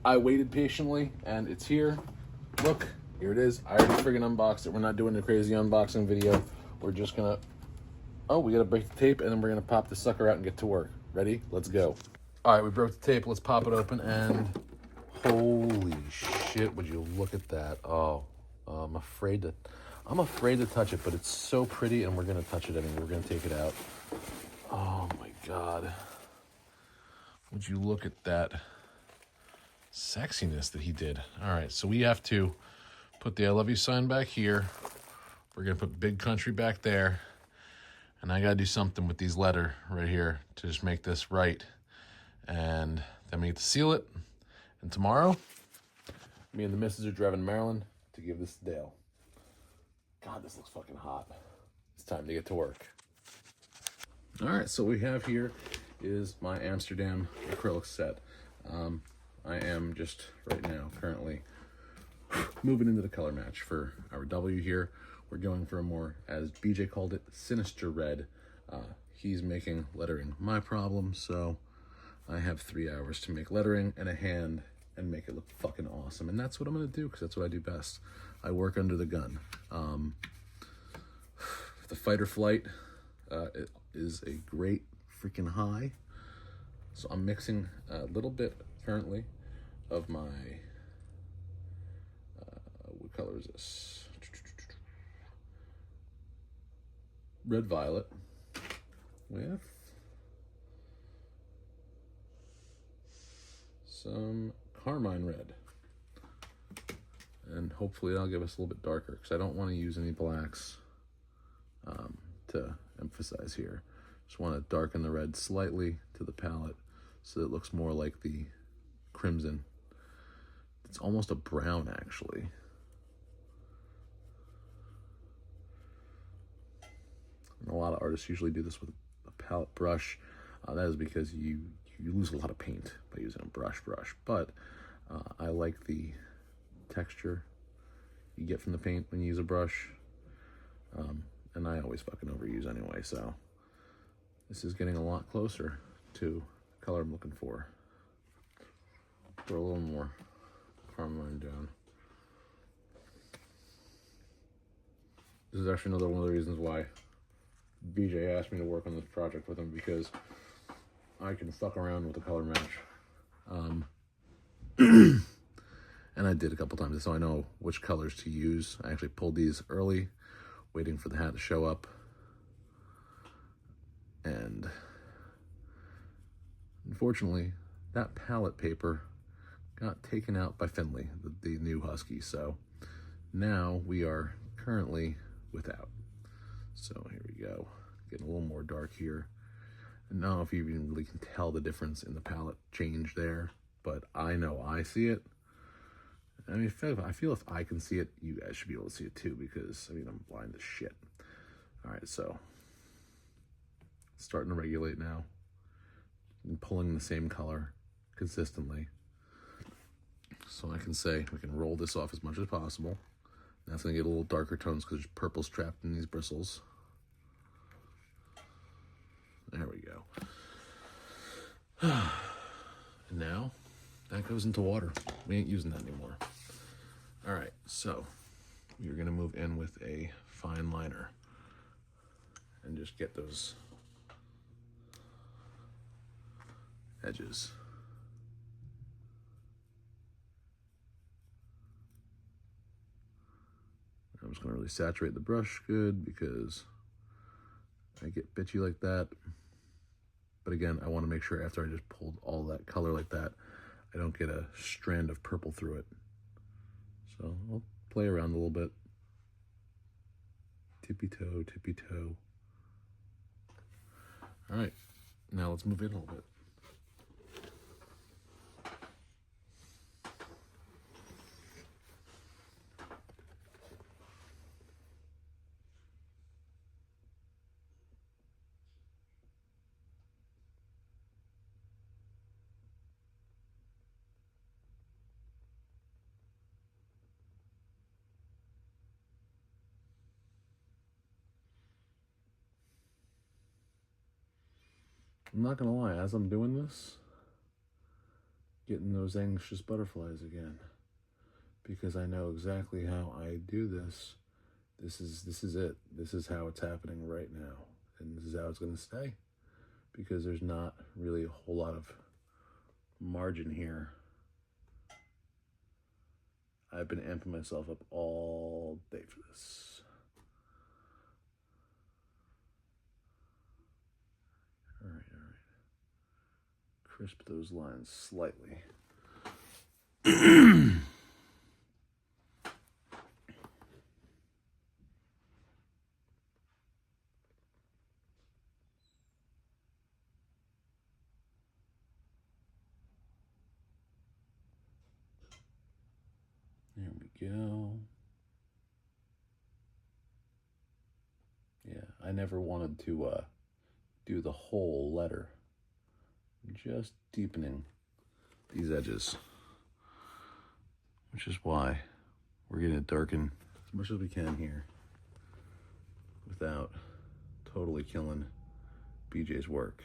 I waited patiently, and it's here. Look, here it is. I already friggin' unboxed it. We're not doing a crazy unboxing video. We're just gonna... Oh, we gotta break the tape, and then we're gonna pop the sucker out and get to work. Ready? Let's go. All right, we broke the tape. Let's pop it open, and holy shit, would you look at that. Oh, I'm afraid to touch it, but it's so pretty, and we're gonna touch it anyway. We're gonna take it out. Oh my God. Would you look at that sexiness that he did. All right, so we have to put the I love you sign back here. We're gonna put Big Country back there. And I gotta do something with these letter right here to just make this right. And then we get to seal it. And tomorrow, me and the missus are driving to Maryland to give this to Dale. God, this looks fucking hot. It's time to get to work. All right, so what we have here is my Amsterdam acrylic set. I am just right now currently moving into the color match for our W here. We're going for a more, as BJ called it, sinister red. He's making lettering my problem, so I have 3 hours to make lettering and a hand and make it look fucking awesome. And that's what I'm gonna do, because that's what I do best. I work under the gun. The fight or flight it is a great freaking high. So I'm mixing a little bit currently of my, what color is this? Red Violet with some Carmine Red. And hopefully that'll give us a little bit darker, because I don't want to use any blacks to emphasize here. Just want to darken the red slightly to the palette so that it looks more like the crimson. It's almost a brown, actually. And a lot of artists usually do this with a palette brush. That is because you lose a lot of paint by using a brush. But I like the texture you get from the paint when you use a brush. And I always fucking overuse anyway, so this is getting a lot closer to the color I'm looking for. Throw a little more Carmine down. This is actually another one of the reasons why BJ asked me to work on this project with him, because I can fuck around with the color match. And I did a couple times, so I know which colors to use. I actually pulled these early, waiting for the hat to show up. And unfortunately, that palette paper got taken out by Finley, the new Husky. So now we are currently without. So here we go. Getting a little more dark here. And I don't know if you even really can tell the difference in the palette change there, but I know I see it. I mean, I feel if I can see it, you guys should be able to see it too, because, I mean, I'm blind as shit. All right, so starting to regulate now. I'm pulling the same color consistently. So I can say we can roll this off as much as possible. That's gonna get a little darker tones because there's purple's trapped in these bristles. There we go. And now that goes into water. We ain't using that anymore. All right, so you're gonna move in with a fine liner and just get those edges. I'm just gonna really saturate the brush good, because I get bitchy like that. But again, I wanna make sure after I just pulled all that color like that, I don't get a strand of purple through it. So I'll play around a little bit. Tippy toe, tippy toe. All right, now let's move in a little bit. I'm not gonna lie, as I'm doing this, getting those anxious butterflies again, because I know exactly how I do this. This is it. This is how it's happening right now, and this is how it's going to stay, because there's not really a whole lot of margin here. I've been amping myself up all day for this. All right. Crisp those lines slightly. There we go. Yeah, I never wanted to do the whole letter. Just deepening these edges, which is why we're going to darken as much as we can here without totally killing BJ's work.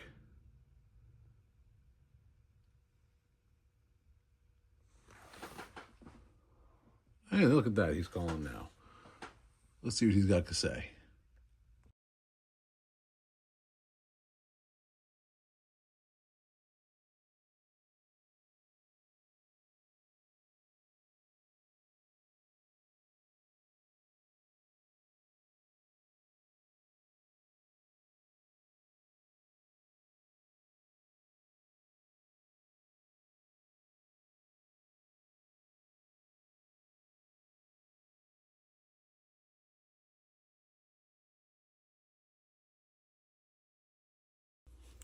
Hey, look at that. He's calling now. Let's see what he's got to say.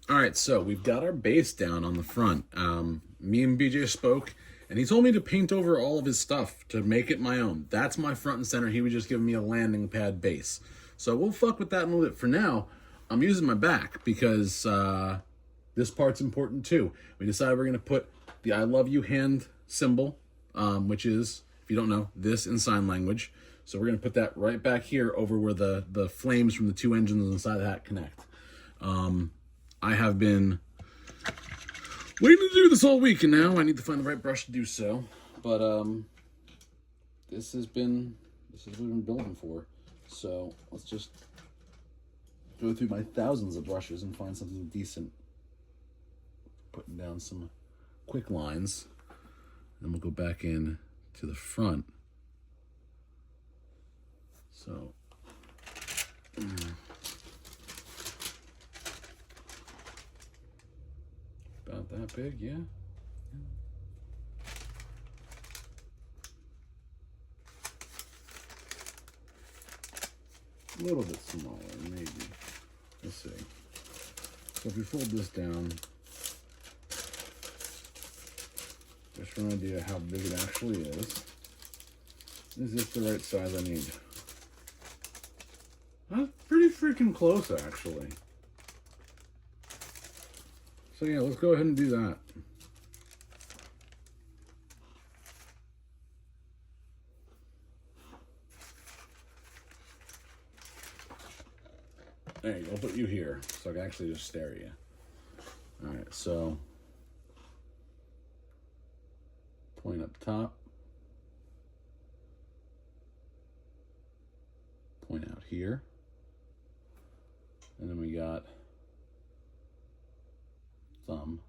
All right, so we've got our base down on the front. Me and BJ spoke, and he told me to paint over all of his stuff to make it my own. That's my front and center. He was just giving me a landing pad base. So we'll fuck with that in a little bit. For now, I'm using my back because this part's important too. We decided we're going to put the I love you hand symbol, which is, if you don't know, this in sign language. So we're going to put that right back here over where the flames from the two engines inside the hat connect. I have been waiting to do this all week, and now I need to find the right brush to do so. But this is what we've been building for. So let's just go through my thousands of brushes and find something decent. Putting down some quick lines, and we'll go back in to the front. So. About that big, yeah. A little bit smaller, maybe. Let's see. So if we fold this down, just for an idea how big it actually is this the right size I need? That's pretty freaking close, actually. So yeah, let's go ahead and do that. There you go, I'll put you here so I can actually just stare at you. All right, so point up top, point out here, and then we got thumb.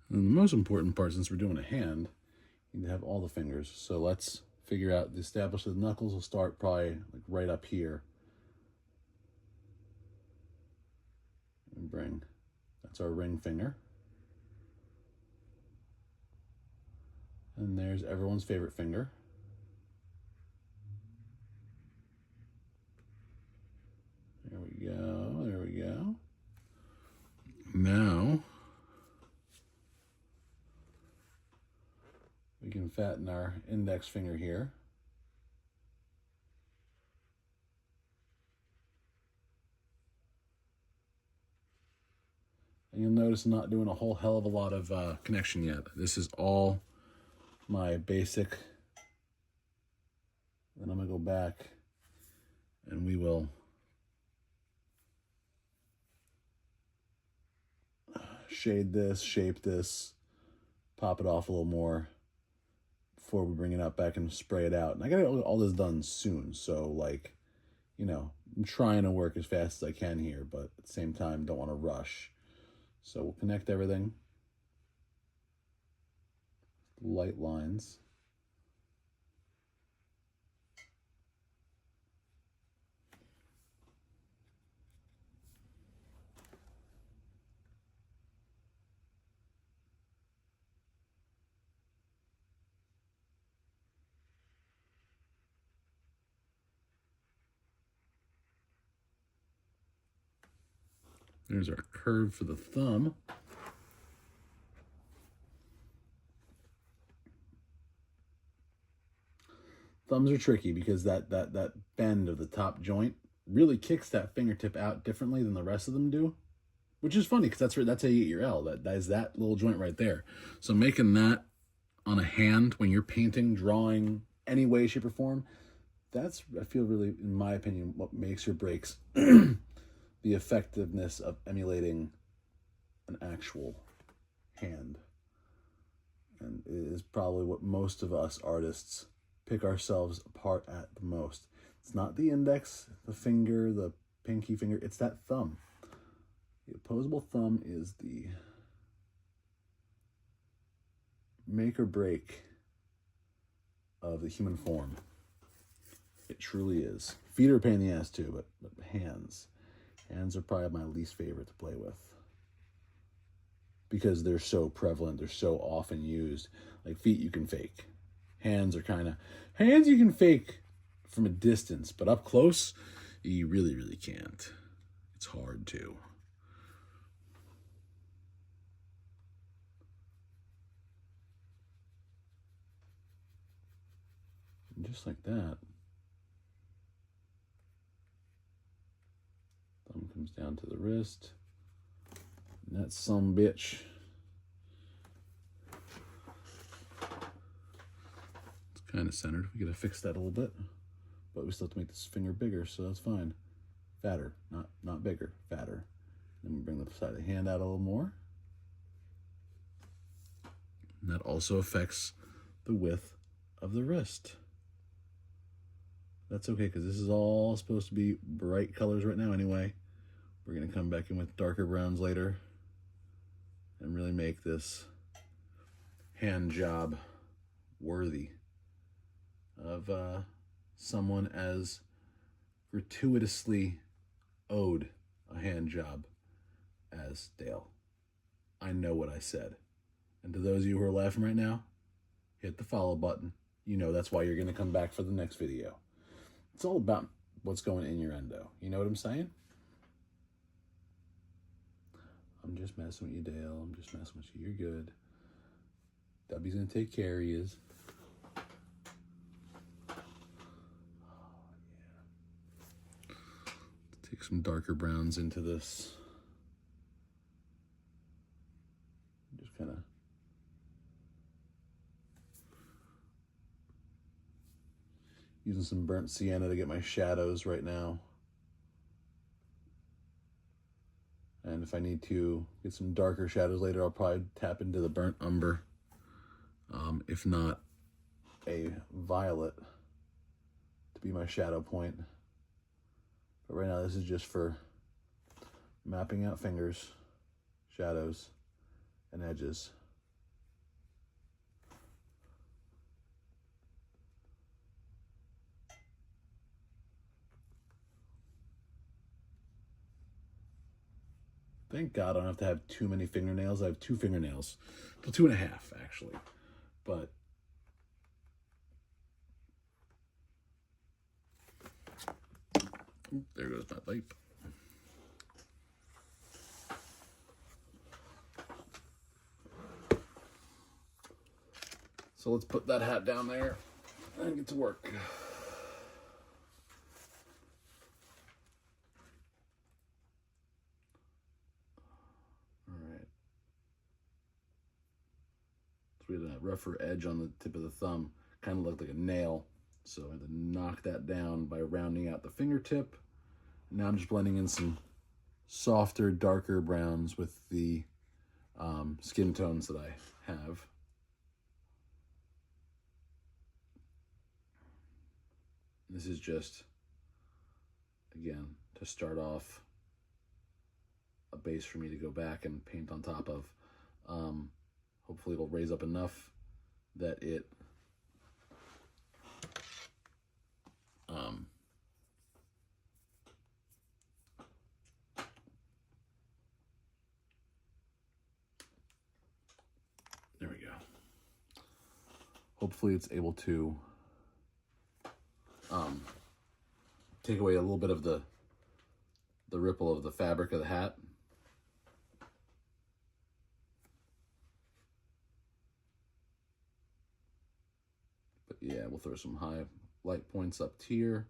And the most important part, since we're doing a hand, you need to have all the fingers. So let's figure out, establish the knuckles will start probably like right up here. And bring, that's our ring finger. And there's everyone's favorite finger. There we go, there we go. Now, we can fatten our index finger here. And you'll notice I'm not doing a whole hell of a lot of connection yet. This is all my basic. Then I'm going to go back and we will shade this, shape this, pop it off a little more before we bring it up back and spray it out. And I got to get all this done soon. So, like, you know, I'm trying to work as fast as I can here, but at the same time, don't want to rush. So we'll connect everything. Light lines. There's our curve for the thumb. Thumbs are tricky because that bend of the top joint really kicks that fingertip out differently than the rest of them do, which is funny because that's how you get your L. That is that little joint right there. So making that on a hand when you're painting, drawing, any way, shape, or form, that's, I feel, really, in my opinion, what makes or breaks the effectiveness of emulating an actual hand. And it is probably what most of us artists pick ourselves apart at the most. It's not the index, the finger, the pinky finger, it's that thumb. The opposable thumb is the make or break of the human form. It truly is. Feet are a pain in the ass too, but hands. Hands are probably my least favorite to play with because they're so prevalent, they're so often used. Like feet you can fake. Hands you can fake from a distance, but up close, you really, really can't. It's hard to. And just like that, thumb comes down to the wrist. And that some bitch. It's kind of centered. We gotta fix that a little bit. But we still have to make this finger bigger, so that's fine. Fatter, not bigger, fatter. Then we bring the side of the hand out a little more. And that also affects the width of the wrist. That's okay, because this is all supposed to be bright colors right now anyway. We're going to come back in with darker browns later and really make this hand job worthy of someone as gratuitously owed a hand job as Dale. I know what I said. And to those of you who are laughing right now, hit the follow button. You know that's why you're going to come back for the next video. It's all about what's going in your endo. You know what I'm saying? I'm just messing with you, Dale. I'm just messing with you. You're good. Debbie's going to take care of you. Take some darker browns into this. Just kind of using some burnt sienna to get my shadows right now. And if I need to get some darker shadows later, I'll probably tap into the burnt umber. If not, a violet to be my shadow point. But right now, this is just for mapping out fingers, shadows, and edges. Thank God I don't have to have too many fingernails. I have 2 fingernails. Well, 2.5 actually. But there goes my pipe. So let's put that hat down there and get to work. All So we had a rougher edge on the tip of the thumb, kind of looked like a nail. So I had to knock that down by rounding out the fingertip. Now I'm just blending in some softer, darker browns with the skin tones that I have. This is just, again, to start off a base for me to go back and paint on top of. Hopefully it'll raise up enough that it there we go. Hopefully it's able to take away a little bit of the ripple of the fabric of the hat. But yeah, we'll throw some light points up here.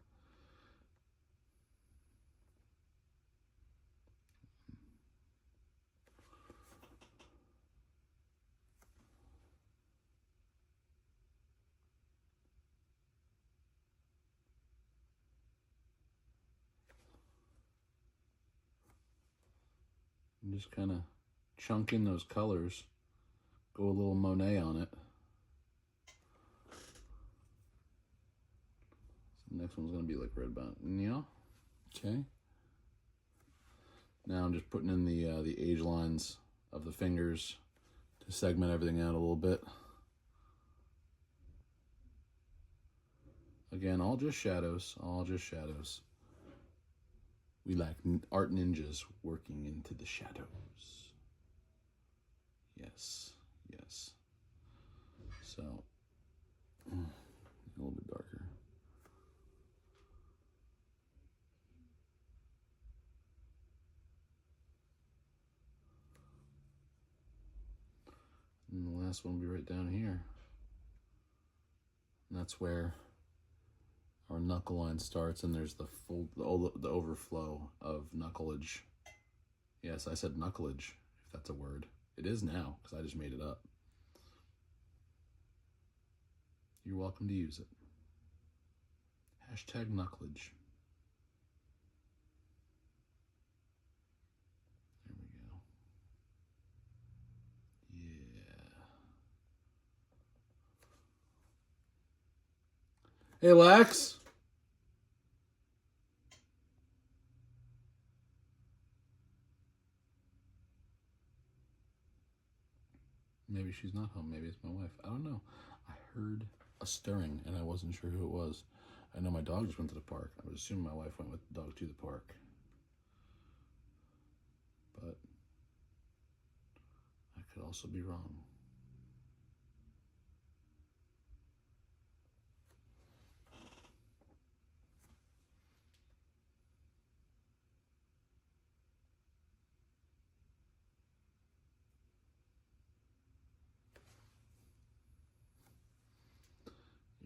And just kind of chunk in those colors. Go a little Monet on it. So the next one's going to be like red bone. Yeah. Okay. Now I'm just putting in the age lines of the fingers to segment everything out a little bit. Again, all just shadows, all just shadows. We like art ninjas working into the shadows. Yes, yes. So, a little bit darker. And the last one will be right down here. And that's where our knuckle line starts, and there's the overflow of knucklage. Yes, I said knucklage, if that's a word. It is now, because I just made it up. You're welcome to use it. Hashtag knucklage. There we go. Yeah. Hey, Lex. Maybe she's not home. Maybe it's my wife. I don't know. I heard a stirring, and I wasn't sure who it was. I know my dog just went to the park. I would assume my wife went with the dog to the park. But I could also be wrong.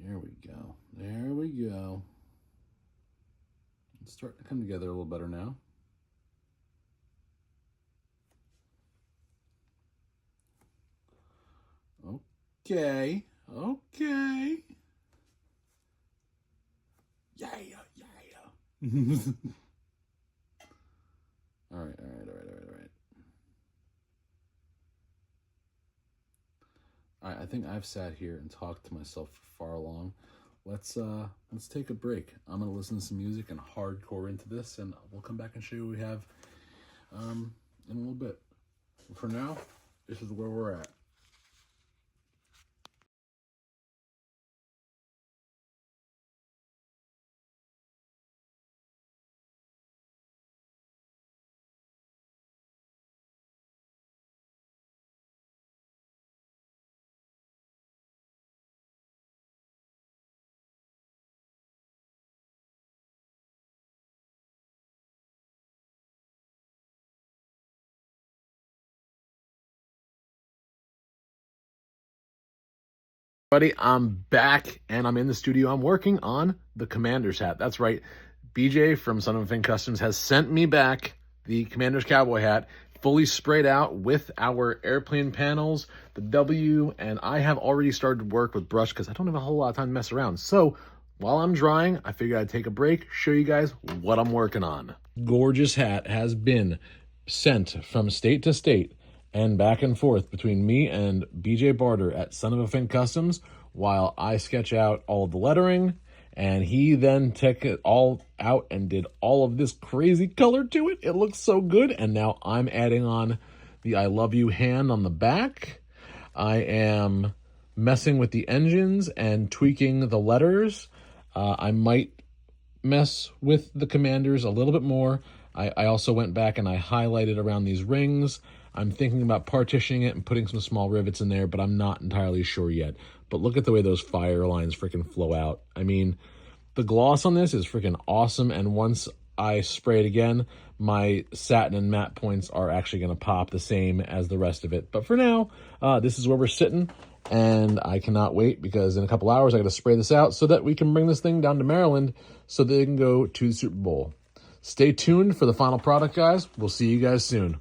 There we go. There we go. It's starting to come together a little better now. Okay. Okay. Yeah, yeah, yeah. All right. All right, I think I've sat here and talked to myself for far long. Let's take a break. I'm gonna listen to some music and hardcore into this, and we'll come back and show you what we have in a little bit. For now, this is where we're at. Buddy, I'm back and I'm in the studio. I'm working on the Commander's hat. That's right. BJ from Son of a Fin Customs has sent me back the Commander's cowboy hat. fully sprayed out with our airplane panels, the W, and I have already started work with brush because I don't have a whole lot of time to mess around. So while I'm drying, I figured I'd take a break, show you guys what I'm working on. Gorgeous hat has been sent from state to state and back and forth between me and BJ Barter at Son of a Fink Customs while I sketch out all of the lettering, and he then took it all out and did all of this crazy color to it. It looks so good, and now I'm adding on the I love you hand on the back. I am messing with the engines and tweaking the letters. I might mess with the commanders a little bit more. I also went back and I highlighted around these rings. I'm thinking about partitioning it and putting some small rivets in there, but I'm not entirely sure yet. But look at the way those fire lines freaking flow out. I mean, the gloss on this is freaking awesome, and once I spray it again, my satin and matte points are actually going to pop the same as the rest of it. But for now, this is where we're sitting. And I cannot wait because in a couple hours I got to spray this out so that we can bring this thing down to Maryland so they can go to the Super Bowl. Stay tuned for the final product, guys. We'll see you guys soon.